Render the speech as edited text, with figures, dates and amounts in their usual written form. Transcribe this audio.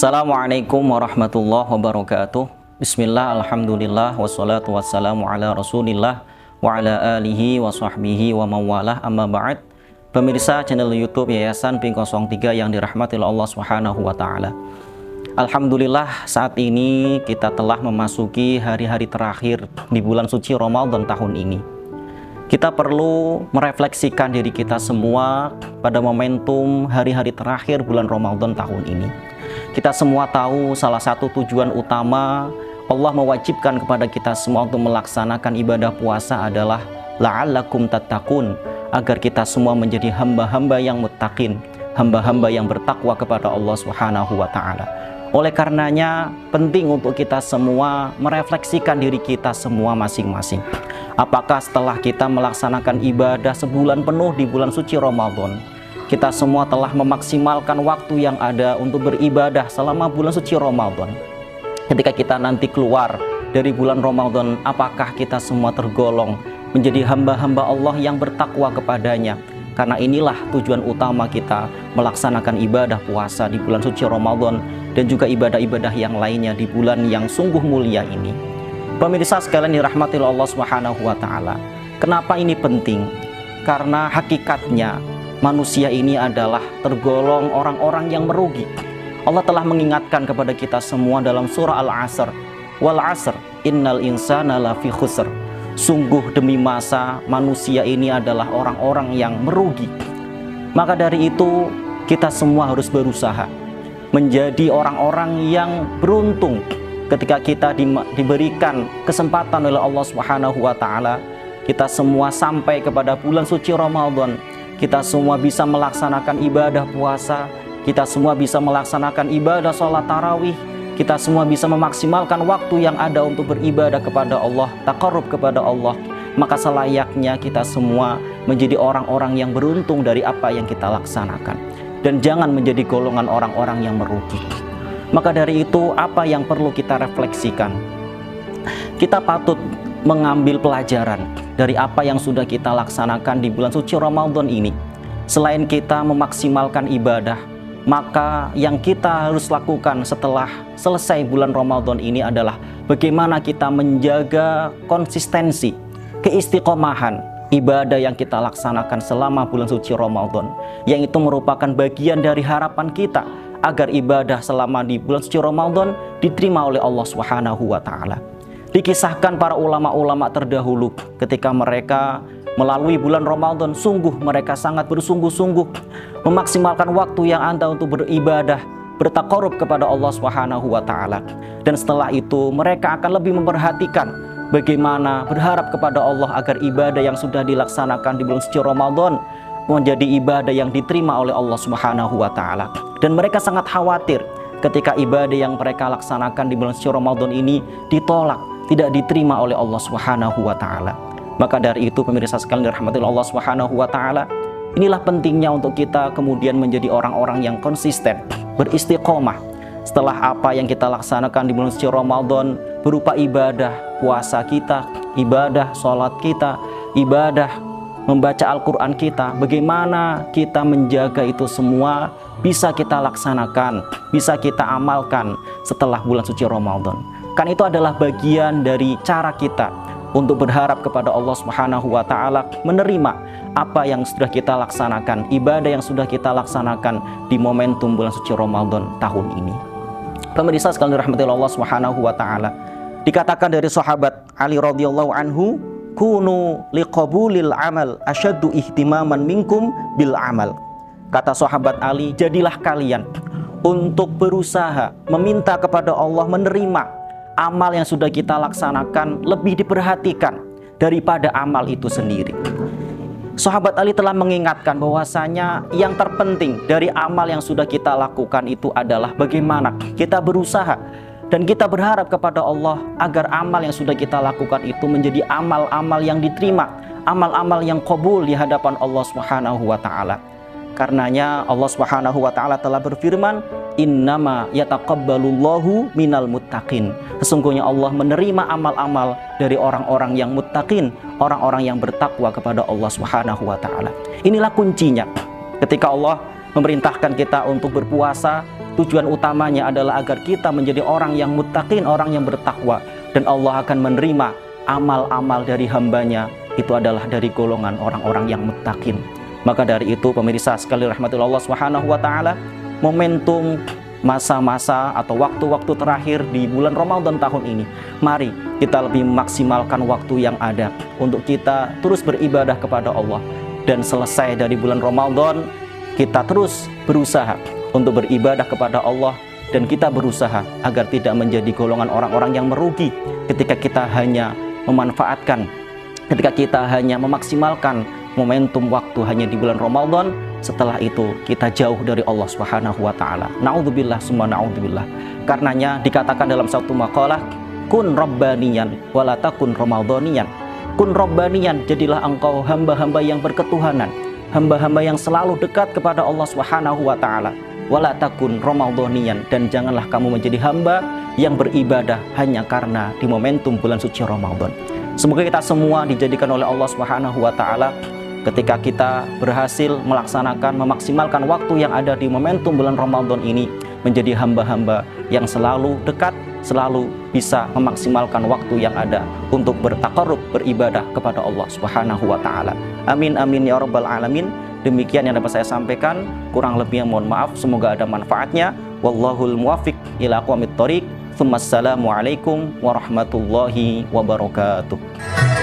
Assalamualaikum warahmatullahi wabarakatuh. Bismillah, alhamdulillah, wassalatu wassalamu ala rasulillah wa ala alihi wa sahbihi wa mawalah, amma ba'd. Pemirsa channel YouTube Yayasan Pink 03 yang dirahmati oleh Allah Subhanahu wa taala. Alhamdulillah, saat ini kita telah memasuki hari-hari terakhir di bulan suci Ramadan tahun ini. Kita perlu merefleksikan diri kita semua pada momentum hari-hari terakhir bulan Ramadan tahun ini. Kita semua tahu salah satu tujuan utama Allah mewajibkan kepada kita semua untuk melaksanakan ibadah puasa adalah la'allakum tattaqun, agar kita semua menjadi hamba-hamba yang muttaqin, hamba-hamba yang bertakwa kepada Allah Subhanahu wa taala. Oleh karenanya penting untuk kita semua merefleksikan diri kita semua masing-masing. Apakah setelah kita melaksanakan ibadah sebulan penuh di bulan suci Ramadan, kita semua telah memaksimalkan waktu yang ada untuk beribadah selama bulan suci Ramadan? Ketika kita nanti keluar dari bulan Ramadan, apakah kita semua tergolong menjadi hamba-hamba Allah yang bertakwa kepadanya? Karena inilah tujuan utama kita melaksanakan ibadah puasa di bulan suci Ramadan dan juga ibadah-ibadah yang lainnya di bulan yang sungguh mulia ini. Pemirsa sekalian dirahmati Allah Subhanahu wa taala. Kenapa ini penting? Karena hakikatnya manusia ini adalah tergolong orang-orang yang merugi. Allah telah mengingatkan kepada kita semua dalam surah Al-Asr, wal 'asr innal insana lafi khusr. Sungguh demi masa, manusia ini adalah orang-orang yang merugi. Maka dari itu kita semua harus berusaha menjadi orang-orang yang beruntung ketika kita diberikan kesempatan oleh Allah Subhanahu wa taala. Kita semua sampai kepada bulan suci Ramadan, kita semua bisa melaksanakan ibadah puasa, kita semua bisa melaksanakan ibadah sholat tarawih, kita semua bisa memaksimalkan waktu yang ada untuk beribadah kepada Allah, taqarrub kepada Allah. Maka selayaknya kita semua menjadi orang-orang yang beruntung dari apa yang kita laksanakan, dan jangan menjadi golongan orang-orang yang merugi. Maka dari itu, apa yang perlu kita refleksikan? Kita patut mengambil pelajaran dari apa yang sudah kita laksanakan di bulan suci Ramadan ini. Selain kita memaksimalkan ibadah, maka yang kita harus lakukan setelah selesai bulan Ramadan ini adalah bagaimana kita menjaga konsistensi, keistiqomahan ibadah yang kita laksanakan selama bulan suci Ramadan, yang itu merupakan bagian dari harapan kita agar ibadah selama di bulan suci Ramadan diterima oleh Allah Subhanahu wa taala. Dikisahkan para ulama-ulama terdahulu ketika mereka melalui bulan Ramadan, sungguh mereka sangat bersungguh-sungguh memaksimalkan waktu yang ada untuk beribadah, bertaqarrub kepada Allah Subhanahu wa taala. Dan setelah itu mereka akan lebih memperhatikan bagaimana berharap kepada Allah agar ibadah yang sudah dilaksanakan di bulan suci Ramadan menjadi ibadah yang diterima oleh Allah Subhanahu wa taala. Dan mereka sangat khawatir ketika ibadah yang mereka laksanakan di bulan suci Ramadan ini ditolak, tidak diterima oleh Allah Subhanahu wa taala. Maka dari itu pemirsa sekalian dirahmati Allah Subhanahu wa taala, inilah pentingnya untuk kita kemudian menjadi orang-orang yang konsisten, beristiqomah. Setelah apa yang kita laksanakan di bulan suci Ramadan berupa ibadah puasa kita, ibadah sholat kita, ibadah membaca Al-Quran kita, bagaimana kita menjaga itu semua bisa kita laksanakan, bisa kita amalkan setelah bulan suci Ramadan. Kan itu adalah bagian dari cara kita untuk berharap kepada Allah Subhanahu wa taala menerima apa yang sudah kita laksanakan, ibadah yang sudah kita laksanakan di momentum bulan suci Ramadan tahun ini. Pemirsa sekalian dirahmati Allah Subhanahu wa taala, dikatakan dari sahabat Ali radhiyallahu anhu, kunu liqabulil amal asyaddu ihtimaman minkum bil amal. Kata sahabat Ali, jadilah kalian untuk berusaha meminta kepada Allah menerima amal yang sudah kita laksanakan lebih diperhatikan daripada amal itu sendiri. Sahabat Ali telah mengingatkan bahwasanya yang terpenting dari amal yang sudah kita lakukan itu adalah bagaimana kita berusaha dan kita berharap kepada Allah agar amal yang sudah kita lakukan itu menjadi amal-amal yang diterima, amal-amal yang qabul di hadapan Allah Subhanahu wa taala. Karenanya Allah Subhanahu wa taala telah berfirman, innama yataqabbalullahu minal muttaqin. Sesungguhnya Allah menerima amal-amal dari orang-orang yang muttaqin, orang-orang yang bertakwa kepada Allah Subhanahu wa taala. Inilah kuncinya. Ketika Allah memerintahkan kita untuk berpuasa, tujuan utamanya adalah agar kita menjadi orang yang muttaqin, orang yang bertakwa, dan Allah akan menerima amal-amal dari hambanya itu adalah dari golongan orang-orang yang muttaqin. Maka dari itu pemirsa sekali rahmatullah Allah Subhanahu wa taala, momentum masa-masa atau waktu-waktu terakhir di bulan Ramadan tahun ini, mari kita lebih memaksimalkan waktu yang ada untuk kita terus beribadah kepada Allah. Dan selesai dari bulan Ramadan, kita terus berusaha untuk beribadah kepada Allah, dan kita berusaha agar tidak menjadi golongan orang-orang yang merugi ketika kita hanya memanfaatkan, ketika kita hanya memaksimalkan momentum waktu hanya di bulan Ramadan. Setelah itu kita jauh dari Allah Subhanahu wa taala. Naudzubillah summa naudzubillah. Karenanya dikatakan dalam satu maqalah, kun rabbaniyan wala takun ramadhaniyan. Kun rabbaniyan, jadilah engkau hamba-hamba yang berketuhanan, hamba-hamba yang selalu dekat kepada Allah Subhanahu wa taala. Wala takun ramadhaniyan, dan janganlah kamu menjadi hamba yang beribadah hanya karena di momentum bulan suci Ramadan. Semoga kita semua dijadikan oleh Allah Subhanahu wa taala ketika kita berhasil melaksanakan, memaksimalkan waktu yang ada di momentum bulan Ramadan ini, menjadi hamba-hamba yang selalu dekat, selalu bisa memaksimalkan waktu yang ada untuk bertaqarrub, beribadah kepada Allah Subhanahu wa taala. Amin amin ya rabbal alamin. Demikian yang dapat saya sampaikan, kurang lebihnya mohon maaf, semoga ada manfaatnya. Wallahul muwaffiq ila aqwamit thoriq. Assalamualaikum warahmatullahi wabarakatuh.